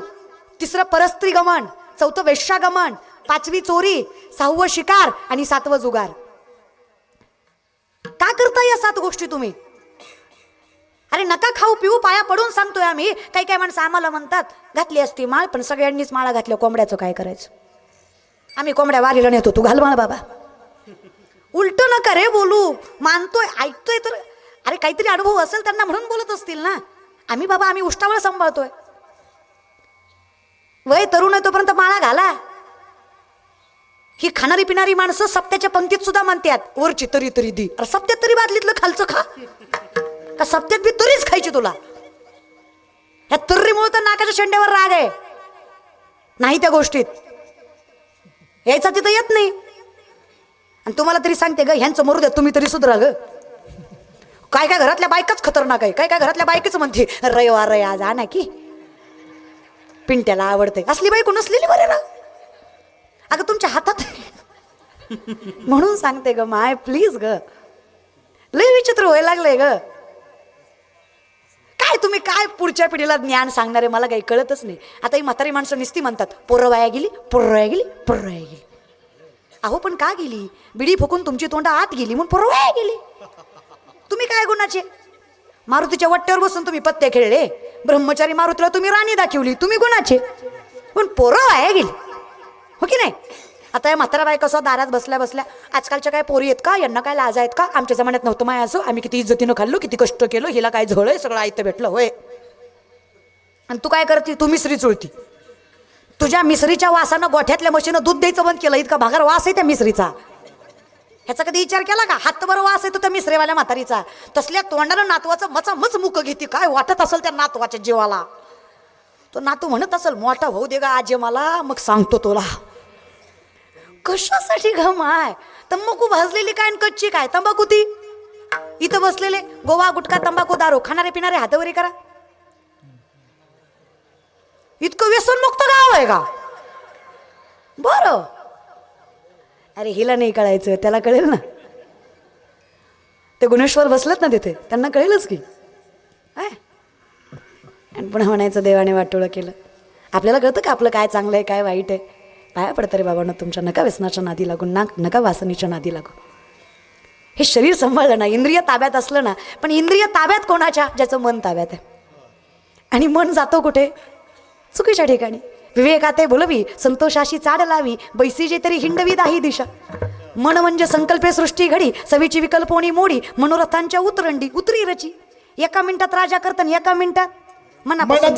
तिसरं परस्त्री गमन, चौथं वेश्यागमन, 5वी चोरी, 6वं शिकार आणि 7वं जुगार। का करता या 7 गोष्टी तुम्ही? अरे नका खाऊ पिऊ, पाया पडून सांगतोय आम्ही। काही काही माणसं आम्हाला म्हणतात, घातली असती माळ, पण सगळ्यांनीच माळा घातल्या, कोंबड्याचं काय करायचं? आम्ही कोंबड्या वारीला नेतो, तू घाल माळ बाबा। उलट नका रे बोलू, मानतोय ऐकतोय तर अरे काहीतरी अनुभव असेल त्यांना म्हणून बोलत असतील ना। आम्ही बाबा आम्ही उष्टावळ सांभाळतोय। वय तरुण आहे तोपर्यंत माळा घाला। ही खाणारी पिणारी माणसं सप्त्याच्या पंक्तीत सुद्धा म्हणतात, वरची तरी तरी दी। अरे सप्त्यात तरी बादलीतलं खालचं खा का, सप्त्यात बी तरीच खायची तुला? या तर्रीमुळे तर नाकाच्या शेंड्यावर राग आहे, नाही त्या गोष्टीत यायचा तिथं येत नाही। आणि तुम्हाला तरी सांगते ग, ह्यांचं मरू द्या, तुम्ही तरी सुधरा ग। काय काय घरातल्या बायकाच खतरनाक आहे, काय काय घरातल्या बायकच म्हणते रविवार रे आज आणा की पिंट्याला आवडते। असली बायको नसलेली बरे ना, अगं तुमच्या हातात म्हणून सांगते ग माय, प्लीज ग, लय विचित्र व्हायला लागलंय ग। काय तुम्ही काय पुढच्या पिढीला ज्ञान सांगणारे, मला काही कळतच नाही। आता ही म्हातारी माणसं निस्ती म्हणतात, पोरं वाया गेली, पोरं वाया गेली, पोरं वाया गेली। अहो पण का गेली? बिडी फुकून तुमची तोंड आत गेली म्हणून पोरं वाया गेली। तुम्ही काय गुणाचे? मारुतीच्या वट्ट्यावर बसून तुम्ही पत्ते खेळले, ब्रह्मचारी मारुतीला तुम्ही राणी दाखवली, तुम्ही गुणाचे, पण पोरं वाया गेली, हो की नाही? आता या म्हातारा बाई कसं दारात बसल्या बसल्या, आजकालच्या काय पोरी आहेत का, यांना काय लाज आहेत का, आमच्या जमान्यात नव्हतं माय असं, आम्ही किती इज्जतीनं खाल्लो, किती कष्ट केलं, हिला काय झळय, सगळं आयतं भेटलं होय। आणि तू काय करती? तू मिसरी चुळती। तुझ्या मिसरीच्या वासानं गोठ्यातल्या म्हशीनं दूध द्यायचं बंद केलं, इतका भागार वास आहे त्या मिसरीचा। ह्याचा कधी विचार केला का? हातभर वास येतो त्या मिसरेवाल्या म्हातारीचा। तसल्या तोंडानं नातवाचं मच मुक घेते, काय वाटत असेल त्या नातवाच्या जीवाला। तो नातू म्हणत असेल, मोठा होऊ दे गा आजी मला, मग सांगतो तुला। कशासाठी ग माय? तंबाखू भाजलेली काय कच्ची काय? तंबाखू ती इथं बसलेले गोवा गुटखा तंबाखू दारू खाणारे पिणारे हातावरी करा। इतकं व्यसनमुक्त गाव आहे का? बरं, अरे हिला नाही कळायचं, त्याला कळेल ना। ते गुणेश्वर बसलेत ना तिथे, त्यांना कळेलच की। आणि पुन्हा म्हणायचं देवाने वाटोळं केलं। आपल्याला कळतं का आपलं काय चांगलं आहे काय वाईट आहे? पाया पडतं रे बाबांना तुमच्या, नका व्यसनाच्या नादी लागून, नका वासनीच्या नादी लागू। हे शरीर सांभाळलं ना, इंद्रिय ताब्यात असलं ना, पण इंद्रिय ताब्यात कोणाच्या? ज्याचं मन ताब्यात आहे। आणि मन जातो कुठे? चुकीच्या ठिकाणी। विवेकाते बोलवी संतोषाशी चाड लावी, बैसीजे तरी हिंडवी दाही दिशा। मन म्हणजे संकल्पे सृष्टी घडी, सवीची विकल्पोनी मोडी, मनोरथांच्या उतरंडी उतरी रची। एका मिनिटात राजा करतन, एका मिनिटात मनापासून